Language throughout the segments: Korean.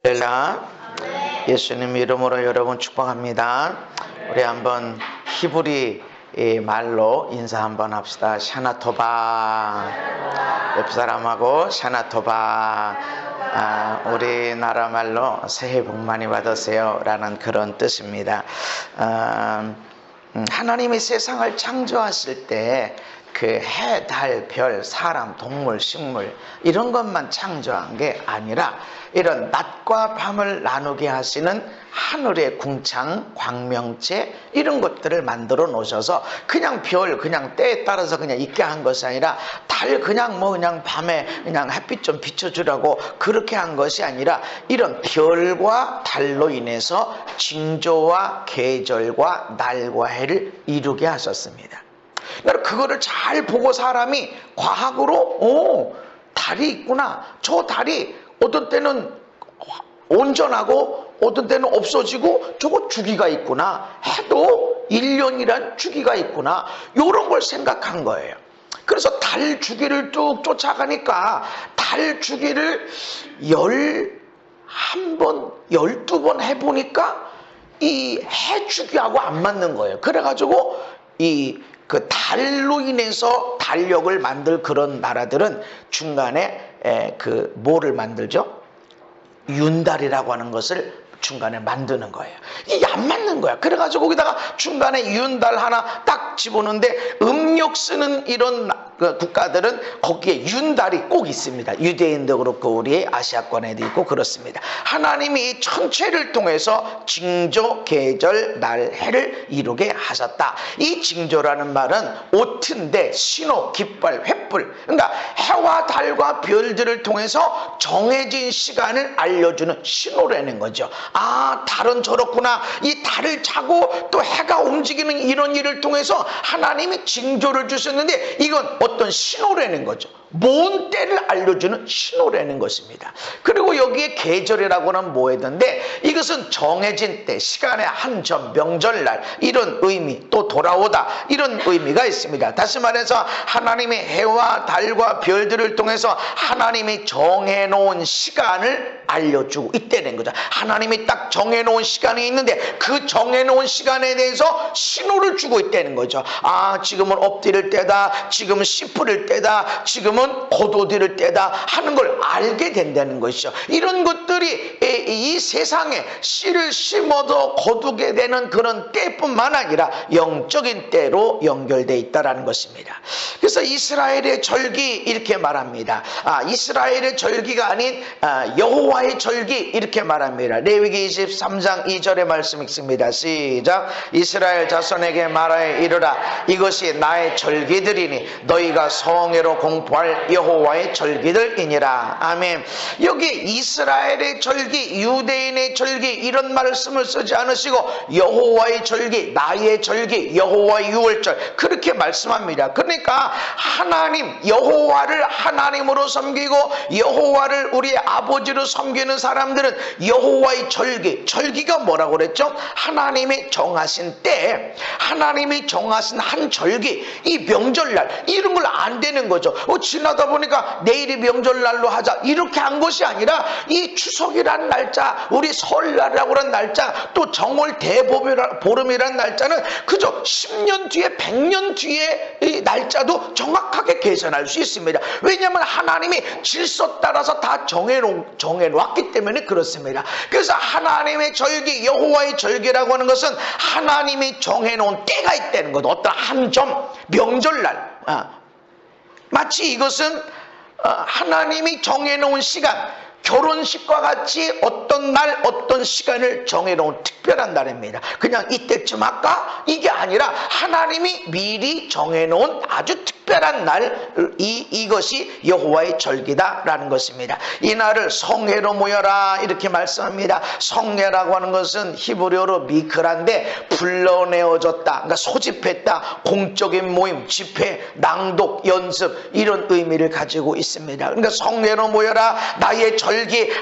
할렐루야. 예수님 이름으로 여러분 축복합니다. 우리 한번 히브리 말로 인사 한번 합시다. 샤나토바. 옆 사람하고 샤나토바. 우리나라 말로 새해 복 많이 받으세요 라는 그런 뜻입니다. 하나님이 세상을 창조하실 때 그 해, 달, 별, 사람, 동물, 식물 이런 것만 창조한 게 아니라 이런 낮과 밤을 나누게 하시는 하늘의 궁창, 광명체 이런 것들을 만들어 놓으셔서 그냥 별, 그냥 때에 따라서 그냥 있게 한 것이 아니라 달 그냥 그냥 밤에 그냥 햇빛 좀 비춰주라고 그렇게 한 것이 아니라 이런 별과 달로 인해서 징조와 계절과 날과 해를 이루게 하셨습니다. 그거를 잘 보고 사람이 과학으로 달이 있구나, 저 달이 어떤 때는 온전하고 어떤 때는 없어지고 저거 주기가 있구나, 해도 1년이란 주기가 있구나, 이런 걸 생각한 거예요. 그래서 달 주기를 쭉 쫓아가니까 달 주기를 11번, 12번 해보니까 이 해 주기하고 안 맞는 거예요. 그래가지고 그 달로 인해서 달력을 만들 그런 나라들은 중간에 뭐를 만들죠? 윤달이라고 하는 것을 중간에 만드는 거예요. 이게 안 맞는 거야. 그래가지고 거기다가 중간에 윤달 하나 딱 집어넣는데 음력 쓰는 이런 국가들은 거기에 윤달이 꼭 있습니다. 유대인도 그렇고 우리 아시아권에도 있고 그렇습니다. 하나님이 전체를 통해서 징조, 계절, 날, 해를 이루게 하셨다. 이 징조라는 말은 오트인데 신호, 깃발, 횃불, 그러니까 해와 달과 별들을 통해서 정해진 시간을 알려주는 신호라는 거죠. 아, 달은 저렇구나. 이 달을 차고 또 해가 움직이는 이런 일을 통해서 하나님이 징조를 주셨는데 이건 어떤 신호라는 거죠. 먼 때를 알려주는 신호라는 것입니다. 그리고 여기에 계절이라고는 뭐였는데 이것은 정해진 때, 시간의 한 점, 명절날 이런 의미, 또 돌아오다 이런 의미가 있습니다. 다시 말해서 하나님이 해와 달과 별들을 통해서 하나님이 정해놓은 시간을 알려주고 있다는 거죠. 하나님이 딱 정해놓은 시간이 있는데 그 정해놓은 시간에 대해서 신호를 주고 있다는 거죠. 아, 지금은 엎드릴 때다, 지금은 씨 뿌릴 때다, 지금은 거두들 때다 하는 걸 알게 된다는 것이죠. 이런 것들이 이 세상에 씨를 심어서 거두게 되는 그런 때뿐만 아니라 영적인 때로 연결되어 있다는 것입니다. 그래서 이스라엘의 절기 이렇게 말합니다. 이스라엘의 절기가 아닌 여호와의 절기 이렇게 말합니다. 레위기 23장 2절의 말씀 읽습니다. 시작. 이스라엘 자손에게 말하여 이르라. 이것이 나의 절기들이니 너희가 성회로 공포할 여호와의 절기들이니라. 아멘. 여기 이스라엘의 절기, 유대인의 절기 이런 말씀을 쓰지 않으시고 여호와의 절기, 나의 절기, 여호와의 유월절 그렇게 말씀합니다. 그러니까 하나님, 여호와를 하나님으로 섬기고 여호와를 우리의 아버지로 섬기는 사람들은 여호와의 절기, 절기가 뭐라고 그랬죠? 하나님이 정하신 때, 하나님이 정하신 한 절기, 이 명절날 이런 걸 안 되는 거죠. 지나다 보니까 내일이 명절날로 하자 이렇게 한 것이 아니라 이 추석이란 날짜, 우리 설날이라고 하는 날짜, 또 정월 대보름이란 날짜는 그저 10년 뒤에 100년 뒤에 이 날짜도 정확하게 계산할 수 있습니다. 왜냐하면 하나님이 질서 따라서 다 정해놓았기 때문에 그렇습니다. 그래서 하나님의 절기, 여호와의 절기라고 하는 것은 하나님이 정해놓은 때가 있다는 것. 어떤 한 점, 명절날, 마치 이것은 하나님이 정해놓은 시간, 결혼식과 같이 어떤 날 어떤 시간을 정해놓은 특별한 날입니다. 그냥 이때쯤 할까? 이게 아니라 하나님이 미리 정해놓은 아주 특별한 날, 이것이 여호와의 절기다라는 것입니다. 이 날을 성회로 모여라 이렇게 말씀합니다. 성회라고 하는 것은 히브리어로 미크라인데 불러내어졌다, 그러니까 소집했다, 공적인 모임, 집회, 낭독, 연습 이런 의미를 가지고 있습니다. 그러니까 성회로 모여라, 나의 절기,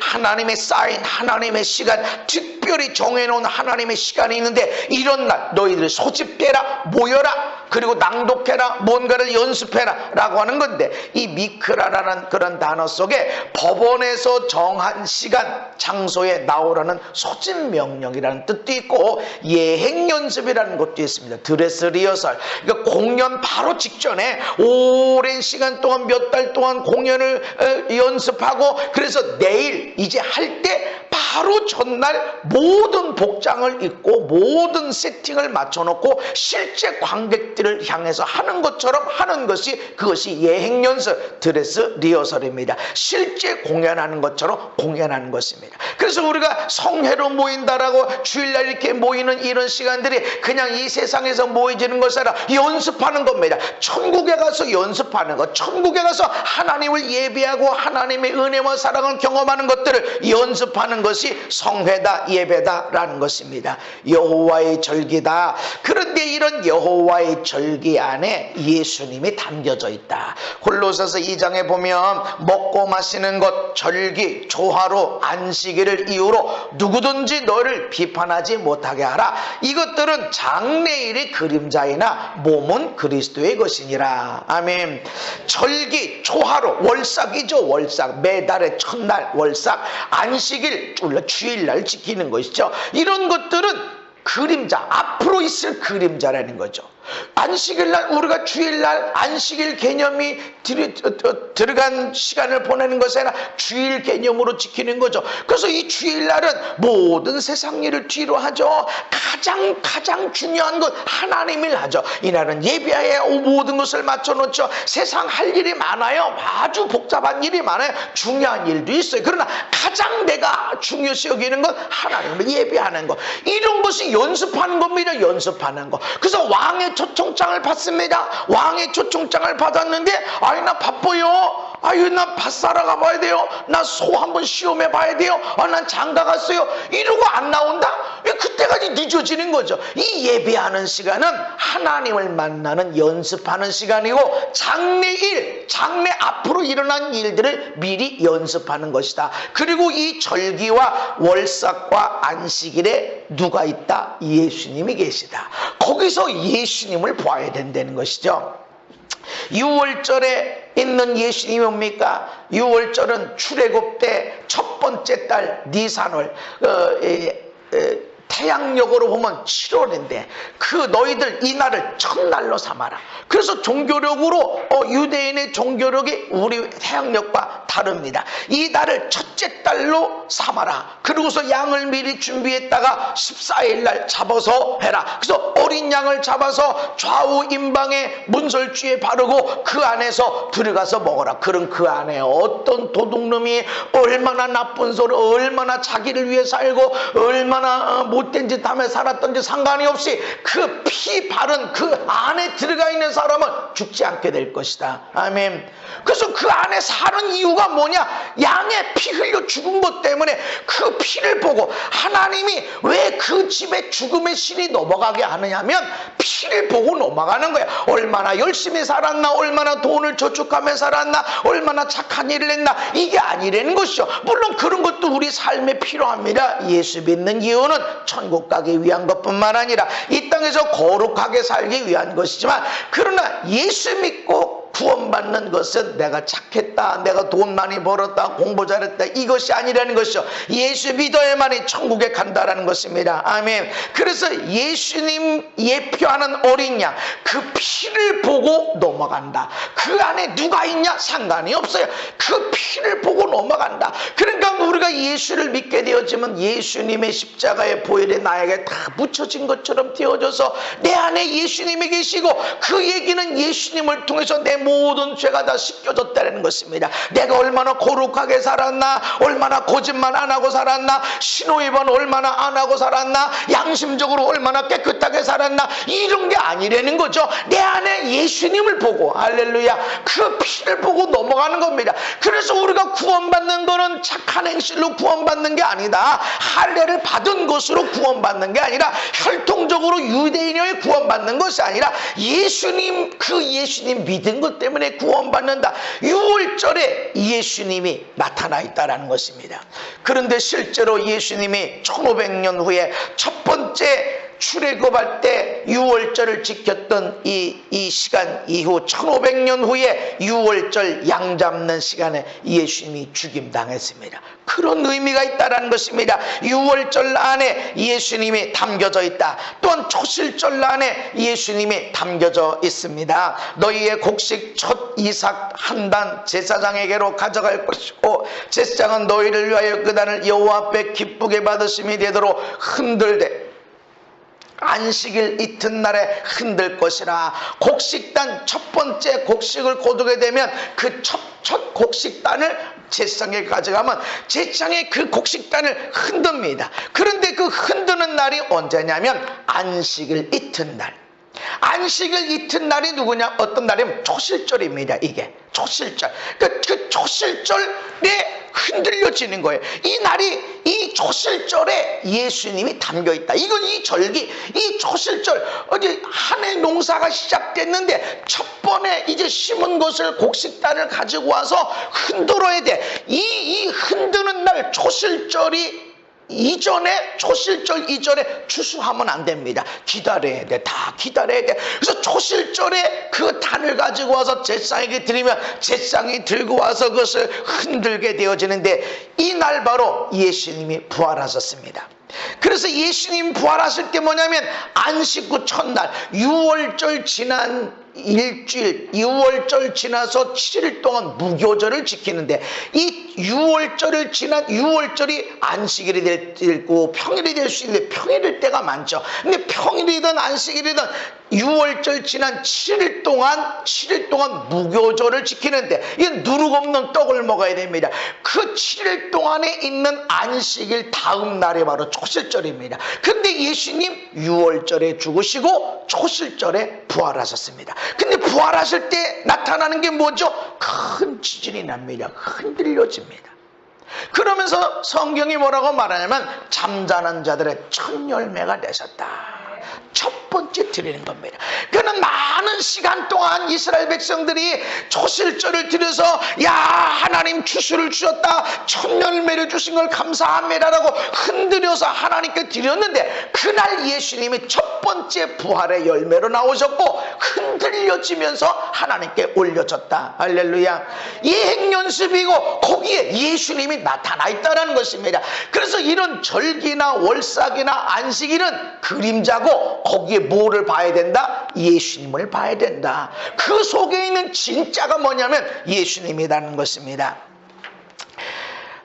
하나님의 쌓인 하나님의 시간, 특별히 정해놓은 하나님의 시간이 있는데 이런 날 너희들 소집되라, 모여라, 그리고 낭독해라, 뭔가를 연습해라 라고 하는 건데, 이 미크라라는 그런 단어 속에 법원에서 정한 시간, 장소에 나오라는 소집 명령이라는 뜻도 있고, 예행 연습이라는 것도 있습니다. 드레스 리허설. 그러니까 공연 바로 직전에 오랜 시간 동안, 몇 달 동안 공연을 연습하고, 그래서 내일 이제 할 때 바로 전날 모든 복장을 입고 모든 세팅을 맞춰놓고 실제 관객들을 향해서 하는 것처럼 하는 것이, 그것이 예행 연습, 드레스 리허설입니다. 실제 공연하는 것처럼 공연하는 것입니다. 그래서 우리가 성회로 모인다라고 주일날 이렇게 모이는 이런 시간들이 그냥 이 세상에서 모이지는 것이 아니라 연습하는 겁니다. 천국에 가서 연습하는 것, 천국에 가서 하나님을 예배하고 하나님의 은혜와 사랑을 경험하는 것들을 연습하는 것이 성회다, 예배다라는 것입니다. 여호와의 절기다. 그런데 이런 여호와의 절기 안에 예수님이 담겨져 있다. 골로새서 2장에 보면 먹고 마시는 것, 절기, 조화로, 안식일을 이유로 누구든지 너를 비판하지 못하게 하라. 이것들은 장래일의 그림자이나 몸은 그리스도의 것이니라. 아멘. 절기, 조화로, 월삭이죠. 월삭, 매달의 첫날 월삭, 안식일, 주일날 지키는 것이죠. 이런 것들은 그림자, 앞으로 있을 그림자라는 거죠. 안식일날, 우리가 주일날 안식일 개념이 들어간 시간을 보내는 것이 아니라 주일 개념으로 지키는 거죠. 그래서 이 주일날은 모든 세상 일을 뒤로 하죠. 가장 중요한 것 하나님을 하죠. 이날은 예배에 모든 것을 맞춰놓죠. 세상 할 일이 많아요. 아주 복잡한 일이 많아요. 중요한 일도 있어요. 그러나 가장 내가 중요시 여기는 건 하나님을 예배하는 것. 이런 것이 연습하는 겁니다. 연습하는 것. 그래서 왕의 초청장을 받습니다. 왕의 초청장을 받았는데, 아니 나 바빠요. 아유 나 밭 사러 가봐야 돼요. 나 소 한번 시험해 봐야 돼요. 난 장가 갔어요. 이러고 안 나온다? 그때까지 늦어지는 거죠. 이 예배하는 시간은 하나님을 만나는, 연습하는 시간이고, 장래 앞으로 일어난 일들을 미리 연습하는 것이다. 그리고 이 절기와 월삭과 안식일에 누가 있다? 예수님이 계시다. 거기서 예수님을 봐야 된다는 것이죠. 6월절에 있는 예수님이 뭡니까? 6월절은 출애굽 때 첫 번째 달 니산월, 태양력으로 보면 7월인데 그 너희들 이 날을 첫날로 삼아라. 그래서 종교력으로 유대인의 종교력이 우리 태양력과 다릅니다. 이 날을 첫째 달로 삼아라. 그리고서 양을 미리 준비했다가 14일 날 잡아서 해라. 그래서 어린 양을 잡아서 좌우 임방에 문설주에 바르고 그 안에서 들어가서 먹어라. 그럼 그 안에 어떤 도둑놈이 얼마나 나쁜 소리, 얼마나 자기를 위해 살고 얼마나 못된 짓 하며 살았던지 상관이 없이 그 피 바른 그 안에 들어가 있는 사람은 죽지 않게 될 것이다. 아멘. 그래서 그 안에 사는 이유가 뭐냐? 양의 피 흘려 죽은 것 때문에 그 피를 보고 하나님이 왜 그 집에 죽음의 신이 넘어가게 하느냐면 피를 보고 넘어가는 거야. 얼마나 열심히 살았나, 얼마나 돈을 저축하며 살았나, 얼마나 착한 일을 했나, 이게 아니라는 것이죠. 물론 그런 것도 우리 삶에 필요합니다. 예수 믿는 이유는 천국 가기 위한 것뿐만 아니라 이 땅에서 거룩하게 살기 위한 것이지만, 그러나 예수 믿고 구원받는 것은 내가 착했다, 내가 돈 많이 벌었다, 공부 잘했다, 이것이 아니라는 것이죠. 예수 믿어야만이 천국에 간다라는 것입니다. 아멘. 그래서 예수님 예표하는 어린 양, 그 피를 보고 넘어간다. 그 안에 누가 있냐 상관이 없어요. 그 피를 보고 넘어간다. 그러니까 우리가 예수를 믿게 되어지면 예수님의 십자가의 보혈에 나에게 다 묻혀진 것처럼 되어져서 내 안에 예수님이 계시고, 그 얘기는 예수님을 통해서 내 모든 죄가 다 씻겨졌다는 것입니다. 내가 얼마나 거룩하게 살았나, 얼마나 거짓말 안 하고 살았나, 신호위반 얼마나 안 하고 살았나, 양심적으로 얼마나 깨끗하게 살았나, 이런 게 아니라는 거죠. 내 안에 예수님을 보고, 할렐루야, 그 피를 보고 넘어가는 겁니다. 그래서 우리가 구원받는 거는 착한 행실로 구원받는 게 아니다. 할례를 받은 것으로 구원받는 게 아니라, 혈통적으로 유대인을 구원받는 것이 아니라 예수님, 그 예수님 믿은 것 때문에 구원받는다. 6월절에 예수님이 나타나 있다는 것입니다. 그런데 실제로 예수님이 1500년 후에 첫 번째 출애굽할 때 유월절을 지켰던 이 시간 이후 1500년 후에 유월절 양 잡는 시간에 예수님이 죽임당했습니다. 그런 의미가 있다는 것입니다. 유월절 안에 예수님이 담겨져 있다. 또한 초실절 안에 예수님이 담겨져 있습니다. 너희의 곡식 첫 이삭 한 단 제사장에게로 가져갈 것이고 제사장은 너희를 위하여 그 단을 여호와 앞에 기쁘게 받으심이 되도록 흔들되 안식일 이튿날에 흔들 것이라. 곡식단 첫 번째 곡식을 거두게 되면 그 첫 곡식단을 제사장에 가져가면 제사장이 그 곡식단을 흔듭니다. 그런데 그 흔드는 날이 언제냐면 안식일 이튿날. 안식일 이튿날이 누구냐? 어떤 날이면 초실절입니다. 이게 초실절. 그 초실절에 흔들려지는 거예요. 이 날이 이 초실절에 예수님이 담겨 있다. 이건 이 절기, 이 초실절, 어제 한 해 농사가 시작됐는데 첫 번에 이제 심은 것을 곡식단을 가지고 와서 흔들어야 돼. 이 흔드는 날 초실절이 이전에, 초실절 이전에 추수하면 안 됩니다. 기다려야 돼. 다 기다려야 돼. 그래서 초실절에 그 단을 가지고 와서 제사장에게 드리면 제사장이 들고 와서 그것을 흔들게 되어지는데, 이 날 바로 예수님이 부활하셨습니다. 그래서 예수님 부활하실 때 뭐냐면 안식 후 첫날, 유월절 지난 일주일, 유월절 지나서 7일 동안 무교절을 지키는데, 이 유월절을 지난, 유월절이 안식일이 될 때 있고 평일이 될 수 있는데 평일일 때가 많죠. 근데 평일이든 안식일이든 유월절 지난 7일 동안 무교절을 지키는데, 이 누룩 없는 떡을 먹어야 됩니다. 그 7일 동안에 있는 안식일 다음 날이 바로 초실절입니다. 근데 예수님 유월절에 죽으시고 초실절에 부활하셨습니다. 근데 부활하실 때 나타나는 게 뭐죠? 큰 지진이 납니다. 흔들려집니다. 그러면서 성경이 뭐라고 말하냐면 잠자는 자들의 첫 열매가 되셨다. 첫 번째 드리는 겁니다. 그는 많은 시간 동안 이스라엘 백성들이 초실절을 드려서 야, 하나님 추수를 주셨다, 첫 열매를 주신 걸 감사합니다라고 흔들려서 하나님께 드렸는데, 그날 예수님이 첫 번째 부활의 열매로 나오셨고 흔들려지면서 하나님께 올려졌다. 할렐루야. 예행연습이고 거기에 예수님이 나타나 있다는 것입니다. 그래서 이런 절기나 월삭이나 안식일은 그림자고 거기에 뭐를 봐야 된다? 예수님을 봐야 된다. 그 속에 있는 진짜가 뭐냐면 예수님이라는 것입니다.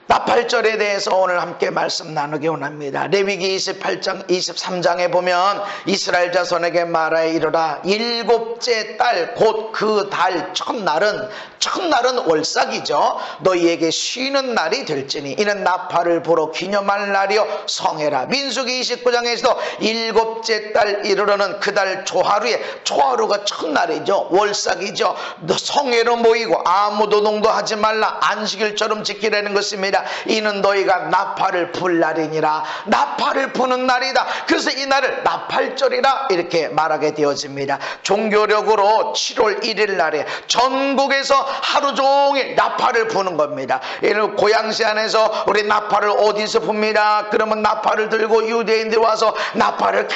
나팔절에 대해서 오늘 함께 말씀 나누기 원합니다. 레위기 23장에 보면 이스라엘 자손에게 말하여 이르라. 일곱째 달 곧 그 달 첫날은 월삭이죠. 너희에게 쉬는 날이 될지니 이는 나팔을 불어 기념할 날이요 성해라. 민수기 29장에서도 일곱째 달 이르러는 그 달 조하루에, 조하루가 첫날이죠. 월삭이죠. 성해로 모이고 아무 노동도 하지 말라. 안식일처럼 지키라는 것입니다. 이는 너희가 나팔을 불 날이니라. 나팔을 부는 날이다. 그래서 이 날을 나팔절이라 이렇게 말하게 되어집니다. 종교력으로 7월 1일 날에 전국에서 하루 종일 나팔을 부는 겁니다. 고양시 안에서 우리 나팔을 어디서 붑니다. 그러면 나팔을 들고 유대인들이 와서 나팔을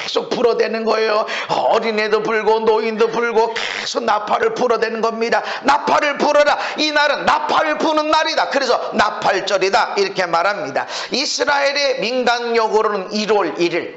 계속 불어대는 거예요. 어린애도 불고 노인도 불고 계속 나팔을 불어대는 겁니다. 나팔을 불어라. 이 날은 나팔을 부는 날이다. 그래서 나팔절이다 이렇게 말합니다. 이스라엘의 민간력으로는 1월 1일,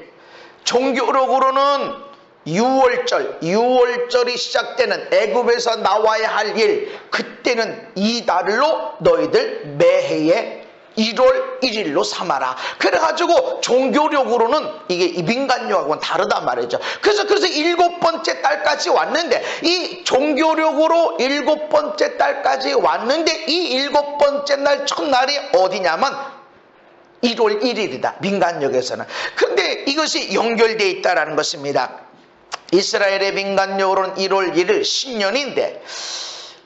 종교력으로는 유월절이 시작되는 애굽에서 나와야 할 일, 그때는 이 달로 너희들 매해에 1월 1일로 삼아라. 그래가지고 종교력으로는 이게 민간력하고는 다르단 말이죠. 그래서 7번째 달까지 왔는데, 이 종교력으로 7번째 달까지 왔는데 이 7번째 날 첫날이 어디냐면 1월 1일이다. 민간력에서는. 그런데 이것이 연결되어 있다는 것입니다. 이스라엘의 민간력으로는 1월 1일 신년인데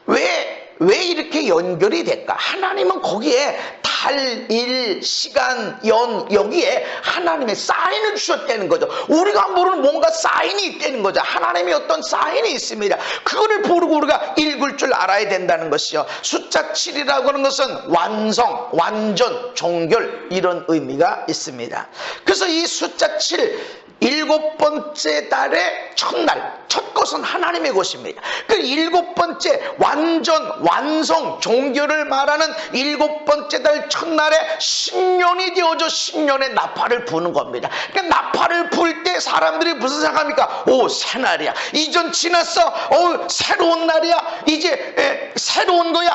왜 이렇게 연결이 될까? 하나님은 거기에 달, 일, 시간, 연, 여기에 하나님의 사인을 주셨다는 거죠. 우리가 모르는 뭔가 사인이 있다는 거죠. 하나님의 어떤 사인이 있습니다. 그거를 모르고 우리가 읽을 줄 알아야 된다는 것이요. 숫자 7이라고 하는 것은 완성, 완전, 종결, 이런 의미가 있습니다. 그래서 이 숫자 7, 일곱 번째 달의 첫날, 첫 것은 하나님의 것입니다. 그 일곱 번째 완전, 완성, 종교를 말하는 일곱 번째 달 첫날에 신년이 되어져 신년의 나팔을 부는 겁니다. 그러니까 나팔을 불 때 사람들이 무슨 생각합니까? 오, 새날이야. 이전 지났어. 새로운 날이야. 이제 새로운 거야.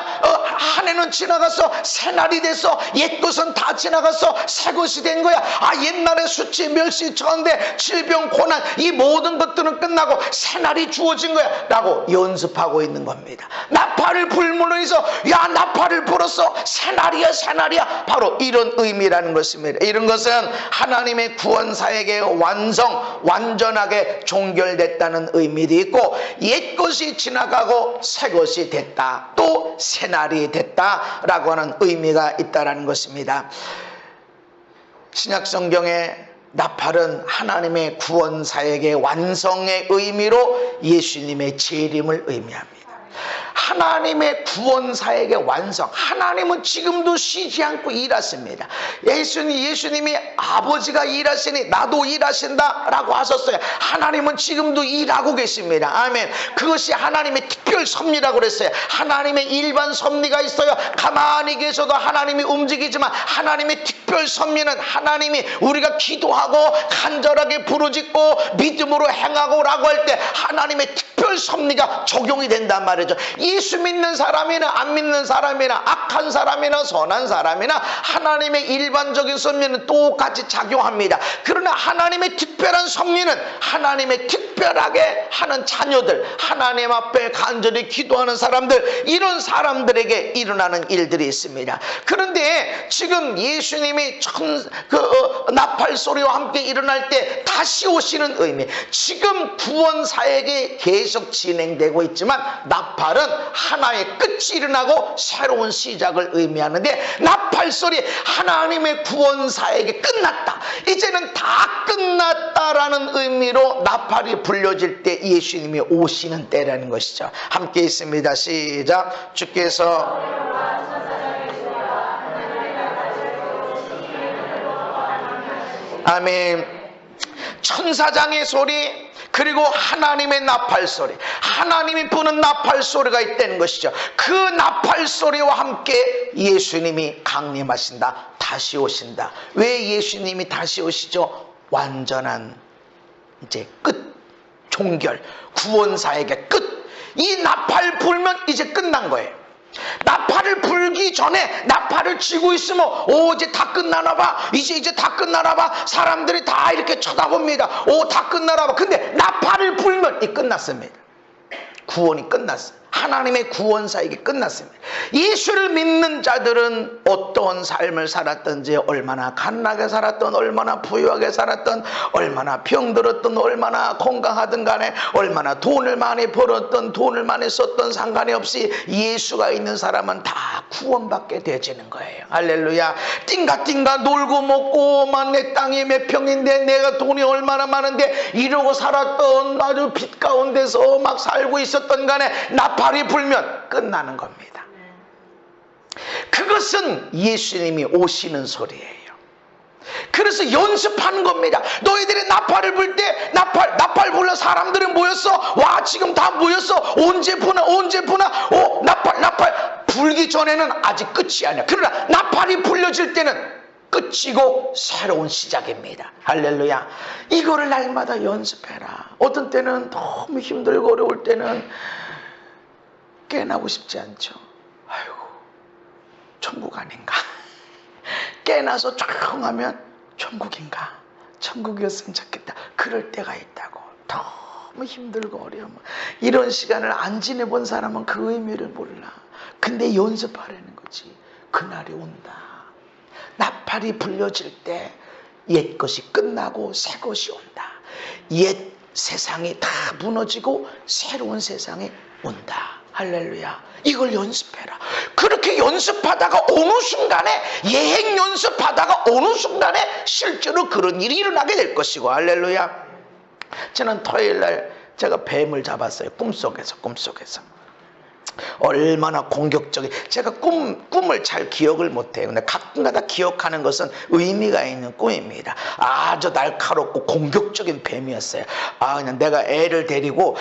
한 해는 지나갔어. 새날이 됐어. 옛 것은 다 지나갔어. 새 것이 된 거야. 옛날에 수치, 멸시, 전대, 질병, 고난, 이 모든 것들은 끝나고 새날이 주어진 거야 라고 연습하고 있는 겁니다. 나팔을 불므로 해서 야, 나팔을 불었어. 새날이야, 새날이야. 바로 이런 의미라는 것입니다. 이런 것은 하나님의 구원사에게 완전하게 종결됐다는 의미도 있고, 옛 것이 지나가고 새 것이 됐다, 또 새날이 됐다라고 하는 의미가 있다는 것입니다. 신약성경에 나팔은 하나님의 구원사역의 완성의 의미로 예수님의 재림을 의미합니다. 하나님의 구원사역의 완성, 하나님은 지금도 쉬지 않고 일하십니다. 예수님이 아버지가 일하시니 나도 일하신다 라고 하셨어요. 하나님은 지금도 일하고 계십니다. 아멘. 그것이 하나님의 특별 섭리라고 그랬어요. 하나님의 일반 섭리가 있어요. 가만히 계셔도 하나님이 움직이지만, 하나님의 특별 섭리는 하나님이 우리가 기도하고 간절하게 부르짖고 믿음으로 행하고 라고 할 때 하나님의 특별 섭리가 적용이 된단 말이죠. 예수 믿는 사람이나 안 믿는 사람이나 악한 사람이나 선한 사람이나 하나님의 일반적인 섭리는 똑같이 작용합니다. 그러나 하나님의 특별한 섭리는 하나님의 특별하게 하는 자녀들, 하나님 앞에 간절히 기도하는 사람들, 이런 사람들에게 일어나는 일들이 있습니다. 그런데 지금 예수님이 나팔 소리와 함께 일어날 때 다시 오시는 의미, 지금 구원 사역이 계속 진행되고 있지만 나팔은 하나의 끝이 일어나고 새로운 시작을 의미하는데, 나팔 소리, 하나님의 구원사에게 끝났다, 이제는 다 끝났다라는 의미로 나팔이 불려질 때 예수님이 오시는 때라는 것이죠. 함께 있습니다. 시작. 주께서 아멘. 천사장의 소리, 그리고 하나님의 나팔 소리, 하나님이 부는 나팔 소리가 있다는 것이죠. 그 나팔 소리와 함께 예수님이 강림하신다, 다시 오신다. 왜 예수님이 다시 오시죠? 완전한 이제 끝, 종결, 구원사에게 끝. 이 나팔 불면 이제 끝난 거예요. 나팔을 불기 전에 나팔을 쥐고 있으면 이제 다 끝나나 봐, 이제 다 끝나나 봐, 사람들이 다 이렇게 쳐다봅니다. 다 끝나나 봐. 근데 나팔을 불면 끝났습니다. 구원이 끝났어요. 하나님의 구원사역이 끝났습니다. 예수를 믿는 자들은 어떤 삶을 살았든지, 얼마나 가난하게 살았던, 얼마나 부유하게 살았던, 얼마나 병들었던, 얼마나 건강하든 간에, 얼마나 돈을 많이 벌었던, 돈을 많이 썼던 상관이 없이 예수가 있는 사람은 다 구원받게 되지는 거예요. 할렐루야. 띵가띵가 놀고 먹고만, 내 땅이 몇 평인데 내가 돈이 얼마나 많은데 이러고 살았던, 아주 빛 가운데서 막 살고 있었던 간에 나팔이 불면 끝나는 겁니다. 그것은 예수님이 오시는 소리예요. 그래서 연습하는 겁니다. 너희들이 나팔을 불 때 나팔 불러 사람들이 모였어. 와, 지금 다 모였어. 언제 부나. 나팔 불기 전에는 아직 끝이 아니야. 그러나 나팔이 불려질 때는 끝이고 새로운 시작입니다. 할렐루야. 이거를 날마다 연습해라. 어떤 때는 너무 힘들고 어려울 때는 깨나고 싶지 않죠. 아이고, 천국 아닌가? 깨나서 조용하면 천국인가? 천국이었으면 좋겠다. 그럴 때가 있다고. 너무 힘들고 어려우면. 이런 시간을 안 지내본 사람은 그 의미를 몰라. 근데 연습하라는 거지. 그날이 온다. 나팔이 불려질 때 옛 것이 끝나고 새 것이 온다. 옛 세상이 다 무너지고 새로운 세상이 온다. 할렐루야. 이걸 연습해라. 그렇게 연습하다가 어느 순간에, 예행 연습하다가 어느 순간에 실제로 그런 일이 일어나게 될 것이고. 할렐루야. 지난 토요일날 제가 뱀을 잡았어요. 꿈속에서. 얼마나 공격적인, 제가 꿈을 잘 기억을 못해요. 근데 가끔가다 기억하는 것은 의미가 있는 꿈입니다. 아주 날카롭고 공격적인 뱀이었어요. 그냥 내가 애를 데리고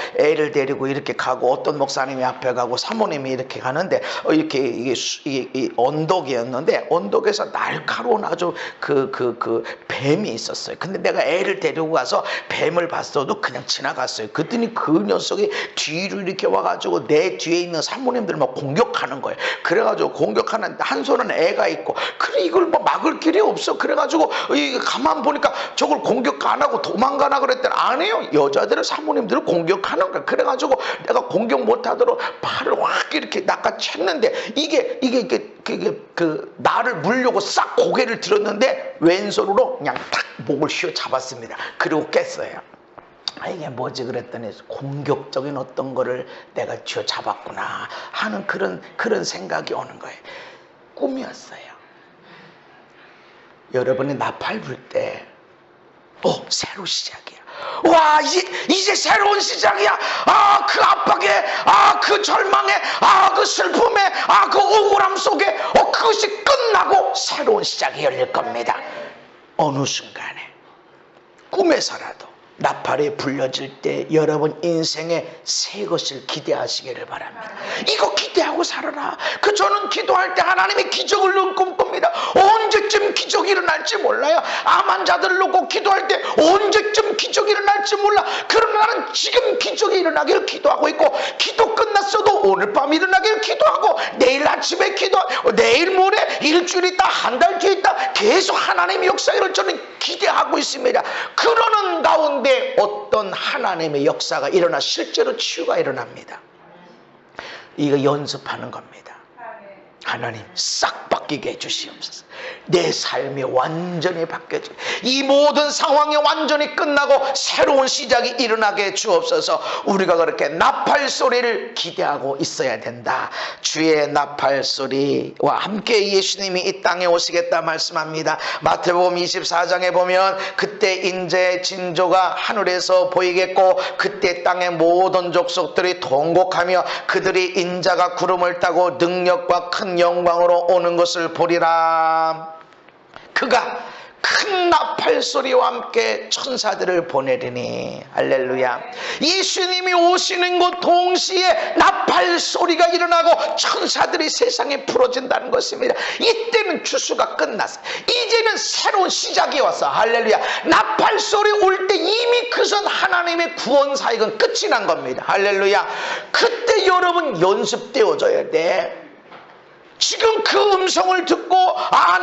이렇게 가고, 어떤 목사님이 앞에 가고 사모님이 이렇게 가는데, 이렇게 이게 언덕이었는데, 언덕에서 날카로운 아주 그 뱀이 있었어요. 근데 내가 애를 데리고 가서 뱀을 봤어도 그냥 지나갔어요. 그랬더니 그 녀석이 뒤로 이렇게 와가지고 내 뒤에 있는 사모님들 막 공격하는 거예요. 그래가지고 공격하는, 한 손은 애가 있고, 그래 이걸 뭐 막을 길이 없어. 그래가지고 가만 보니까 저걸 공격 안 하고 도망가나 그랬더니 안 해요. 여자들은 사모님들을 공격하는 거야. 그래가지고 내가 공격 못하도록 발을 확 이렇게 낚아챘는데, 이게 나를 물려고 싹 고개를 들었는데 왼손으로 그냥 탁 목을 휘어 잡았습니다. 그리고 깼어요. 이게 뭐지 그랬더니 공격적인 어떤 거를 내가 쥐어 잡았구나 하는 그런 생각이 오는 거예요. 꿈이었어요. 여러분이 나팔 불 때 새로 시작이야. 와, 이제 새로운 시작이야. 그 압박에, 그 절망에, 그 슬픔에, 그 억울함 속에 그것이 끝나고 새로운 시작이 열릴 겁니다. 어느 순간에 꿈에서라도 나팔이 불려질 때 여러분 인생에 새 것을 기대하시기를 바랍니다. 이거 기대하고 살아라. 저는 기도할 때 하나님이 기적을 꿈꿉니다. 언제쯤 기적이 일어날지 몰라요. 암 환자들을 놓고 기도할 때 언제쯤 기적이 일어날지 몰라. 그러나 나는 지금 기적이 일어나기를 기도하고 있고, 기도 끝났어도 오늘 밤 일어나기를 기도하고, 내일 아침에 기도하고, 내일 모레 일주일 있다, 한 달 뒤에 있다, 계속 하나님의 역사를 저는 기대하고 있습니다. 그러는 가운데 어떤 하나님의 역사가 일어나 실제로 치유가 일어납니다. 이거 연습하는 겁니다. 하나님 싹 바뀌게 해주시옵소서. 내 삶이 완전히 바뀌어지고 이 모든 상황이 완전히 끝나고 새로운 시작이 일어나게 해 주옵소서. 우리가 그렇게 나팔 소리를 기대하고 있어야 된다. 주의 나팔 소리와 함께 예수님이 이 땅에 오시겠다 말씀합니다. 마태복음 24장에 보면 그때 인자의 징조가 하늘에서 보이겠고, 그때 땅의 모든 족속들이 통곡하며 그들이 인자가 구름을 타고 능력과 큰 영광으로 오는 것을 보리라. 그가 큰 나팔 소리와 함께 천사들을 보내리니. 할렐루야. 예수님이 오시는 것 동시에 나팔 소리가 일어나고 천사들이 세상에 풀어진다는 것입니다. 이때는 추수가 끝났어. 이제는 새로운 시작이 왔어. 할렐루야. 나팔 소리 올 때 이미 그선 하나님의 구원 사역은 끝이 난 겁니다. 할렐루야. 그때 여러분 연습되어져야 돼. 지금 그 음성을 듣고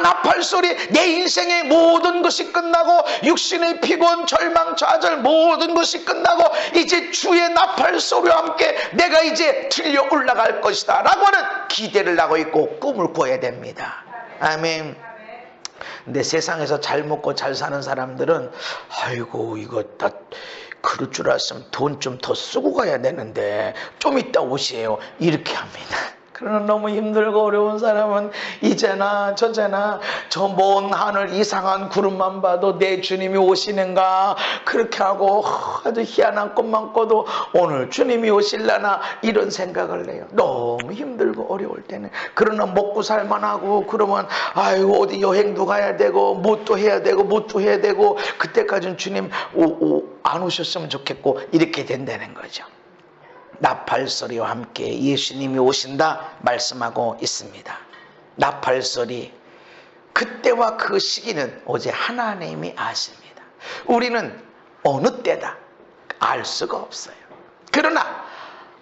나팔 소리, 내 인생의 모든 것이 끝나고 육신의 피곤, 절망, 좌절 모든 것이 끝나고 이제 주의 나팔 소리와 함께 내가 이제 들려 올라갈 것이다 라고 하는 기대를 하고 있고 꿈을 꿔야 됩니다. 아멘. 근데 세상에서 잘 먹고 잘 사는 사람들은 아이고 이거 다 그럴 줄 알았으면 돈 좀 더 쓰고 가야 되는데 좀 이따 오세요 이렇게 합니다. 그러나 너무 힘들고 어려운 사람은 이제나 저제나 저 먼 하늘 이상한 구름만 봐도 내 주님이 오시는가 그렇게 하고 아주 희한한 꿈만 꿔도 오늘 주님이 오실라나 이런 생각을 해요. 너무 힘들고 어려울 때는. 그러나 먹고 살만하고 그러면 아이고 어디 여행도 가야 되고 뭣도 해야 되고 뭣도 해야 되고 그때까지는 주님 안 오셨으면 좋겠고 이렇게 된다는 거죠. 나팔 소리와 함께 예수님이 오신다 말씀하고 있습니다. 나팔 소리, 그때와 그 시기는 오직 하나님이 아십니다. 우리는 어느 때다 알 수가 없어요. 그러나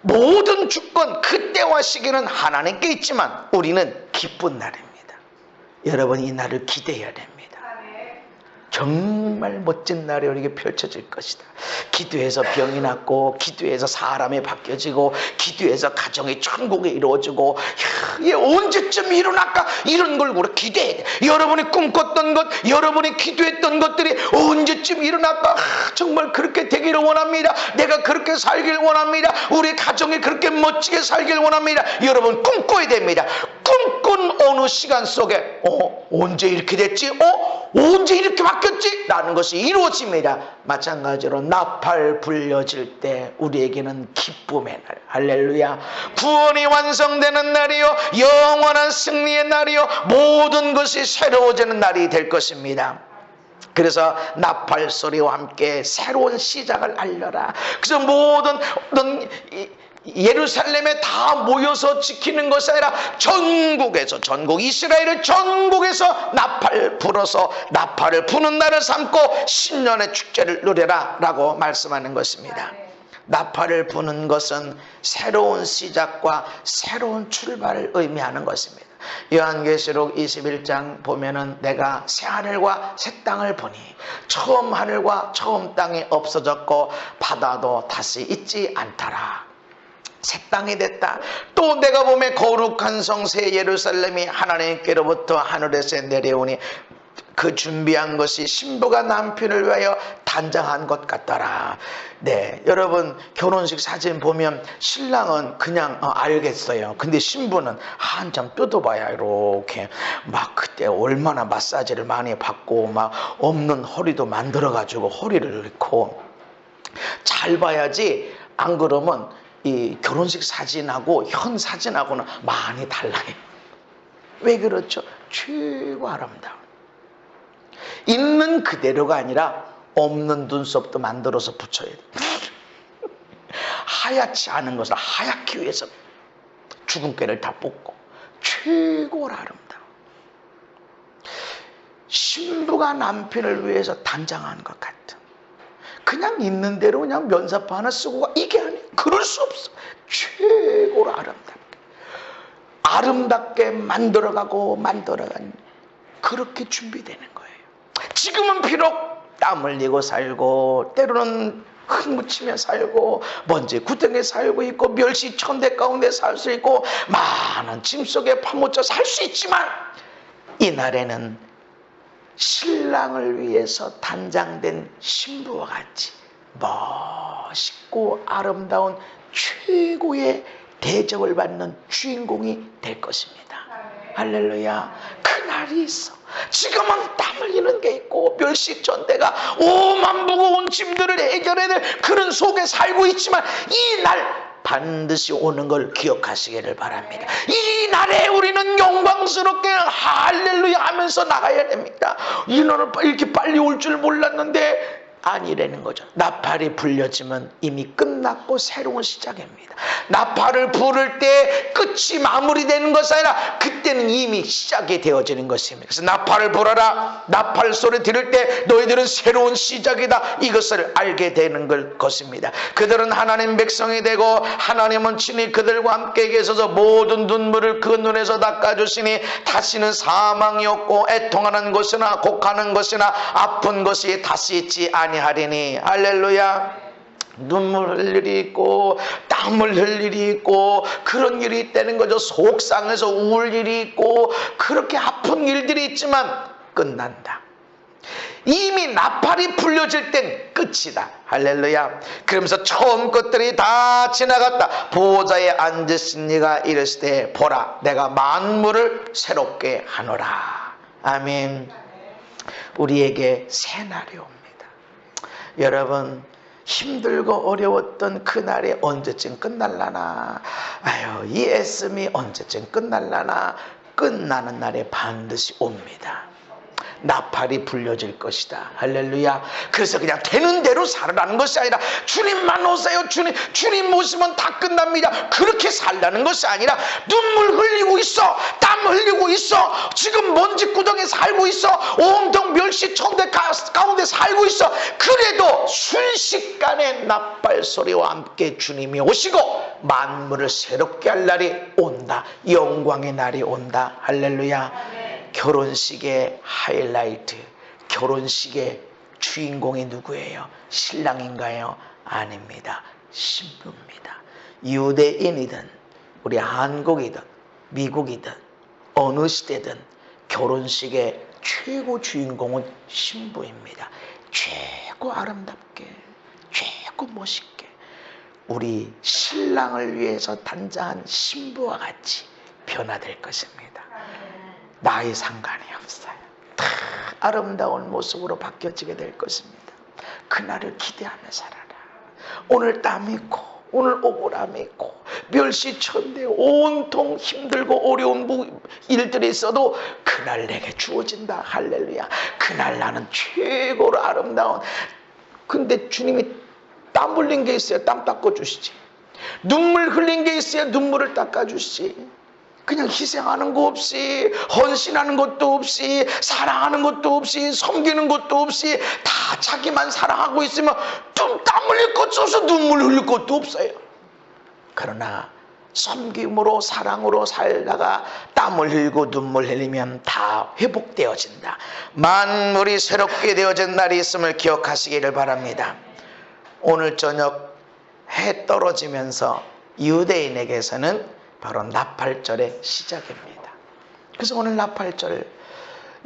모든 주권 그때와 시기는 하나님께 있지만 우리는 기쁜 날입니다. 여러분 이 날을 기대해야 됩니다. 정말 멋진 날이 우리에게 펼쳐질 것이다. 기도해서 병이 낫고, 기도해서 사람이 바뀌어지고, 기도해서 가정의 천국이 이루어지고, 이게 언제쯤 일어날까? 이런 걸 우리 기대해야 돼. 여러분이 꿈꿨던 것, 여러분이 기도했던 것들이 언제쯤 일어날까? 정말 그렇게 되기를 원합니다. 내가 그렇게 살길 원합니다. 우리 가정이 그렇게 멋지게 살길 원합니다. 여러분 꿈꿔야 됩니다. 꿈꾼 어느 시간 속에 언제 이렇게 됐지? 언제 이렇게 바뀌었지? 라는 것이 이루어집니다. 마찬가지로 나팔 불려질 때 우리에게는 기쁨의 날, 할렐루야. 구원이 완성되는 날이요, 영원한 승리의 날이요, 모든 것이 새로워지는 날이 될 것입니다. 그래서 나팔 소리와 함께 새로운 시작을 알려라. 그래서 모든 예루살렘에 다 모여서 지키는 것이 아니라 전국에서, 전국 이스라엘의 전국에서 나팔 불어서 나팔을 부는 날을 삼고 신년의 축제를 누려라 라고 말씀하는 것입니다. 나팔을 부는 것은 새로운 시작과 새로운 출발을 의미하는 것입니다. 요한계시록 21장 보면은 내가 새 하늘과 새 땅을 보니 처음 하늘과 처음 땅이 없어졌고 바다도 다시 있지 않더라. 새 땅이 됐다. 또 내가 보면 거룩한 성 새 예루살렘이 하나님께로부터 하늘에서 내려오니 그 준비한 것이 신부가 남편을 위하여 단장한 것 같더라. 네, 여러분 결혼식 사진 보면 신랑은 그냥 알겠어요. 근데 신부는 한참 뜯어봐야 이렇게 막 그때 얼마나 마사지를 많이 받고 막 없는 허리도 만들어가지고 허리를 넣고 잘 봐야지. 안 그러면 이 결혼식 사진하고 현 사진하고는 많이 달라요. 왜 그렇죠? 최고 아름다워. 있는 그대로가 아니라 없는 눈썹도 만들어서 붙여야 돼. 하얗지 않은 것을 하얗기 위해서 주근깨를 다 뽑고 최고로 아름다워. 신부가 남편을 위해서 단장한 것 같은, 그냥 있는 대로 그냥 면사파 하나 쓰고 가, 이게 아니에요. 그럴 수 없어. 최고로 아름답게 만들어가고 그렇게 준비되는 거예요. 지금은 비록 땀 흘리고 살고 때로는 흙 묻히며 살고 먼지 구덩이에 살고 있고 멸시 천대 가운데 살 수 있고 많은 짐 속에 파묻혀 살 수 있지만, 이날에는 신랑을 위해서 단장된 신부와 같이 멋있고 아름다운 최고의 대접을 받는 주인공이 될 것입니다. 할렐루야. 그날이 있어. 지금은 땀 흘리는 게 있고 멸시전대가 오만 무거운 짐들을 해결해야 될 그런 속에 살고 있지만, 이 날 반드시 오는 걸 기억하시기를 바랍니다. 이 날에 우리는 영광스럽게 할렐루야 하면서 나가야 됩니다. 이 날은 이렇게 빨리 올 줄 몰랐는데 아니라는 거죠. 나팔이 불려지면 이미 끝났고 새로운 시작입니다. 나팔을 부를 때 끝이 마무리되는 것이 아니라 그때는 이미 시작이 되어지는 것입니다. 그래서 나팔을 불어라. 나팔 소리 들을 때 너희들은 새로운 시작이다. 이것을 알게 되는 것입니다. 그들은 하나님 백성이 되고 하나님은 친히 그들과 함께 계셔서 모든 눈물을 그 눈에서 닦아주시니 다시는 사망이 없고 애통하는 것이나 곡하는 것이나 아픈 것이 다시 있지 아니하리니. 할렐루야. 눈물 흘릴 일이 있고 땀을 흘릴 일이 있고 그런 일이 있다는 거죠. 속상해서 울 일이 있고 그렇게 아픈 일들이 있지만 끝난다. 이미 나팔이 불려질 땐 끝이다. 할렐루야. 그러면서 처음 것들이 다 지나갔다. 보호자에 앉으신 이가 이르시되 보라 내가 만물을 새롭게 하노라. 아멘. 우리에게 새 날이 옵니다. 여러분 힘들고 어려웠던 그날이 언제쯤 끝날라나. 아유 이 애씀이 언제쯤 끝날라나. 끝나는 날에 반드시 옵니다. 나팔이 불려질 것이다. 할렐루야. 그래서 그냥 되는 대로 살아라는 것이 아니라 주님만 오세요. 주님 모시면 다 끝납니다. 그렇게 살라는 것이 아니라 눈물 흘리고 있어. 땀 흘리고 있어. 지금 먼지 구덩이에 살고 있어. 온통 멸시 천대 가운데 살고 있어. 그래도 순식간에 나팔 소리와 함께 주님이 오시고 만물을 새롭게 할 날이 온다. 영광의 날이 온다. 할렐루야. 결혼식의 하이라이트, 결혼식의 주인공이 누구예요? 신랑인가요? 아닙니다. 신부입니다. 유대인이든 우리 한국이든 미국이든 어느 시대든 결혼식의 최고 주인공은 신부입니다. 최고 아름답게, 최고 멋있게 우리 신랑을 위해서 단장한 신부와 같이 변화될 것입니다. 나이 상관이 없어요. 다 아름다운 모습으로 바뀌어지게 될 것입니다. 그날을 기대하며 살아라. 오늘 땀 있고 오늘 억울함이 있고 멸시천대 온통 힘들고 어려운 일들이 있어도 그날 내게 주어진다. 할렐루야. 그날 나는 최고로 아름다운. 근데 주님이 땀 흘린 게 있어야 땀 닦아주시지. 눈물 흘린 게 있어야 눈물을 닦아주시지. 그냥 희생하는 거 없이, 헌신하는 것도 없이, 사랑하는 것도 없이, 섬기는 것도 없이 다 자기만 사랑하고 있으면 땀 흘릴 것도 없어, 눈물 흘릴 것도 없어요. 그러나 섬김으로 사랑으로 살다가 땀을 흘리고 눈물 흘리면 다 회복되어진다. 만물이 새롭게 되어진 날이 있음을 기억하시기를 바랍니다. 오늘 저녁 해 떨어지면서 유대인에게서는 바로 나팔절의 시작입니다. 그래서 오늘 나팔절,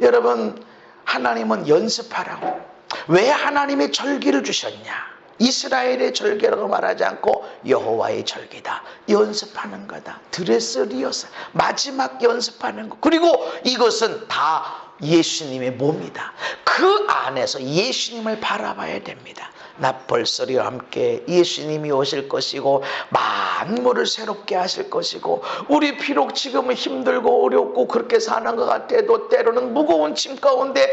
여러분, 하나님은 연습하라고. 왜 하나님의 절기를 주셨냐? 이스라엘의 절기라고 말하지 않고 여호와의 절기다. 연습하는 거다. 드레스 리허설, 마지막 연습하는 거. 그리고 이것은 다 예수님의 몸이다. 그 안에서 예수님을 바라봐야 됩니다. 나팔소리와 함께 예수님이 오실 것이고 만물을 새롭게 하실 것이고, 우리 비록 지금은 힘들고 어렵고 그렇게 사는 것 같아도 때로는 무거운 짐 가운데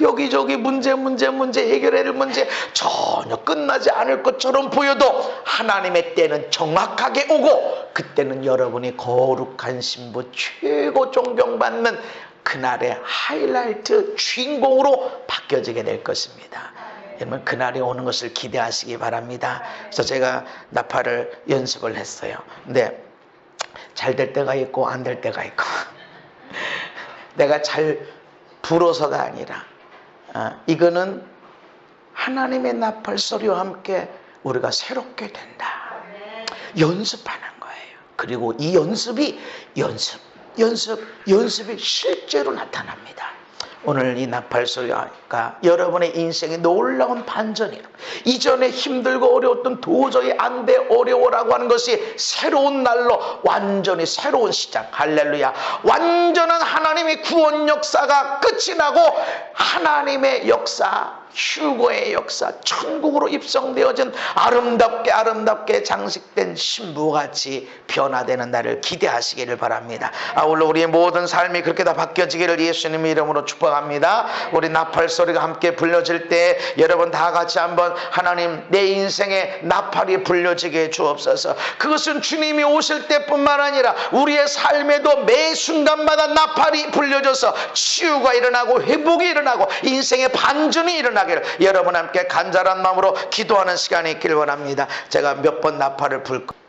여기저기 문제 해결해야 할 문제 전혀 끝나지 않을 것처럼 보여도 하나님의 때는 정확하게 오고, 그때는 여러분이 거룩한 신부, 최고 존경받는 그날의 하이라이트 주인공으로 바뀌어지게 될 것입니다. 여러분, 그날이 오는 것을 기대하시기 바랍니다. 그래서 제가 나팔을 연습을 했어요. 근데 잘 될 때가 있고 안 될 때가 있고 내가 잘 불어서가 아니라 이거는 하나님의 나팔 소리와 함께 우리가 새롭게 된다. 연습하는 거예요. 그리고 이 연습이 실제로 나타납니다. 오늘 이 나팔 소리가 여러분의 인생에 놀라운 반전이에요. 이전에 힘들고 어려웠던 도저히 안 돼, 어려워라고 하는 것이 새로운 날로 완전히 새로운 시작. 할렐루야. 완전한 하나님의 구원 역사가 끝이 나고 하나님의 역사, 휴거의 역사, 천국으로 입성되어진 아름답게 장식된 신부같이 변화되는 날을 기대하시기를 바랍니다. 아울러 우리의 모든 삶이 그렇게 다 바뀌어지기를 예수님의 이름으로 축복합니다. 우리 나팔 소리가 함께 불려질 때 여러분 다 같이 한번 하나님, 내 인생에 나팔이 불려지게 주옵소서. 그것은 주님이 오실 때뿐만 아니라 우리의 삶에도 매 순간마다 나팔이 불려져서 치유가 일어나고 회복이 일어나고 인생의 반전이 일어나기를 여러분 함께 간절한 마음으로 기도하는 시간이 있기를 원합니다. 제가 몇 번 나팔을 불 거예요.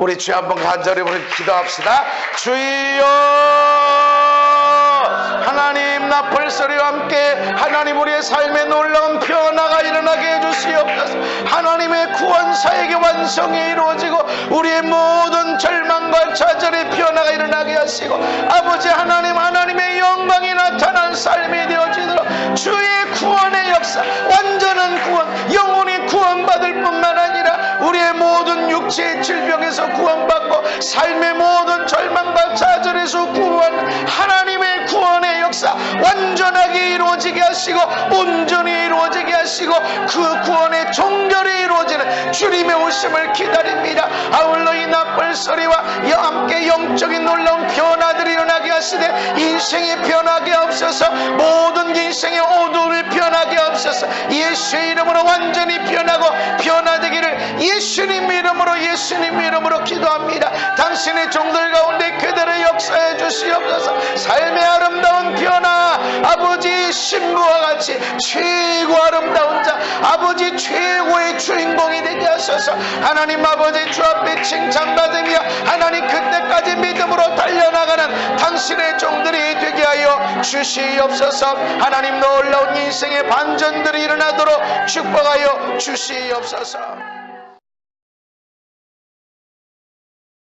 우리 주여 한번 간절히 우리 기도합시다. 주여, 하나님 나팔 소리와 함께 하나님 우리의 삶에 놀라운 변화가 일어나게 해주시옵소서. 하나님의 구원 사역의 완성이 이루어지고 우리의 모든 절망과 좌절의 변화가 일어나게 하시고, 아버지 하나님, 하나님의 영광이 나타난 삶이 되어지도록 주의 구원의 역사, 완전한 구원, 영혼이 구원받을 뿐만 아니라 우리의 모든 육체의 질병에서 구원받고 삶의 모든 절망과 좌절에서 구원, 하나님의 구원의 역사 완전하게 이루어지게 하시고 온전히 이루어지게 하시고 그 구원의 종결이 이루어지는 주님의 오심을 기다립니다. 아울러 이 나팔 소리와 함께 영적인 놀라운 변화들이 일어나게 하시되 인생이 변하게 없어서, 모든 인생의 어두움을 변하게 없어서 예수의 이름으로 완전히 변하고 변화되기를 예수님의 이름으로 예수님 이름으로 기도합니다. 당신의 종들 가운데 그대로 역사해 주시옵소서. 삶의 아름다운 변화, 아버지 신부와 같이 최고 아름다운 자, 아버지 최고의 주인공이 되게 하소서. 하나님 아버지 주 앞에 칭찬받으며 하나님 그때까지 믿음으로 달려나가는 당신의 종들이 되게 하여 주시옵소서. 하나님 놀라운 인생의 반전들이 일어나도록 축복하여 주시옵소서.